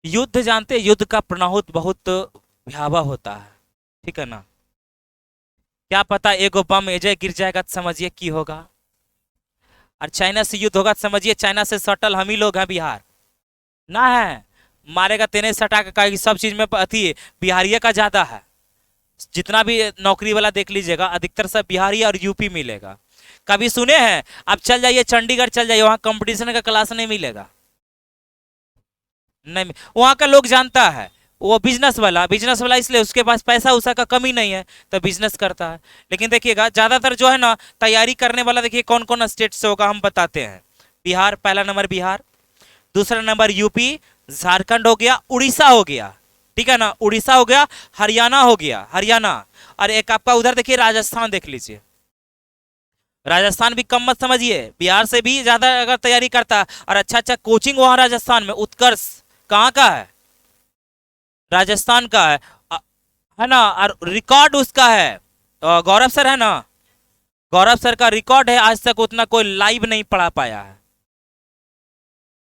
युद्ध जानते, युद्ध का प्राणुत बहुत भयावह होता है, ठीक है ना। क्या पता एगो बम एजे गिर जाएगा तो समझिए की होगा। और चाइना से युद्ध होगा तो समझिए चाइना से सटल हम ही लोग हैं, बिहार ना है, मारेगा तेने सटा का सब चीज में अति बिहारिया का ज्यादा है। जितना भी नौकरी वाला देख लीजिएगा अधिकतर सब बिहारी और यूपी मिलेगा। कभी सुने हैं? आप चल जाइए चंडीगढ़ चल जाइए, वहां कंपटीशन का क्लास नहीं मिलेगा, नहीं। वहां का लोग जानता है, वो बिजनेस वाला इसलिए उसके पास पैसा उसा का कमी नहीं है तो बिजनेस करता है। लेकिन देखिएगा ज्यादातर जो है ना तैयारी करने वाला, देखिए कौन कौन स्टेट से होगा हम बताते हैं। बिहार पहला नंबर, बिहार दूसरा नंबर यूपी, झारखंड हो गया, उड़ीसा हो गया, ठीक है ना, उड़ीसा हो गया, हरियाणा हो गया, हरियाणा। और एक आपका उधर देखिए राजस्थान देख लीजिए, राजस्थान भी कम मत समझिए, बिहार से भी ज्यादा अगर तैयारी करता है। और अच्छा अच्छा कोचिंग वहां राजस्थान में, उत्कर्ष कहाँ का है? राजस्थान का है ना। और रिकॉर्ड उसका है गौरव सर है ना, गौरव सर का रिकॉर्ड है, आज तक उतना कोई लाइव नहीं पढ़ा पाया है।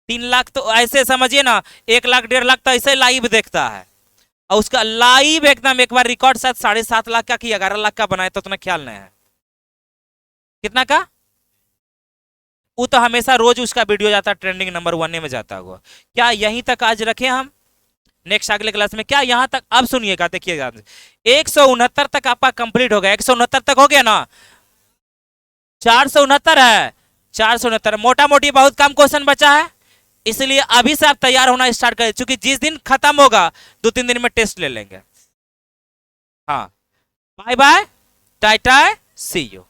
3 लाख तो ऐसे समझिए ना, 1 लाख 1.5 लाख तो ऐसे लाइव देखता है। और उसका लाइव एकदम एक बार रिकॉर्ड शायद 7.5 लाख का कि 11 लाख का बनाए तो उतना ख्याल नहीं है कितना का। वो तो हमेशा रोज उसका वीडियो जाता है, ट्रेंडिंग नंबर 1 में जाता हुआ। क्या यहीं तक आज रखे हम? नेक्स्ट अगले क्लास में क्या यहाँ तक, अब सुनिएगा देखिएगा 169 तक आपका कंप्लीट हो गया। 169 तक हो गया ना, 469 है, 469 मोटा मोटी बहुत कम क्वेश्चन बचा है, इसलिए अभी से आप तैयार होना स्टार्ट करें, क्योंकि जिस दिन खत्म होगा 2-3 दिन में टेस्ट ले लेंगे। हाँ bye bye, tata, see you.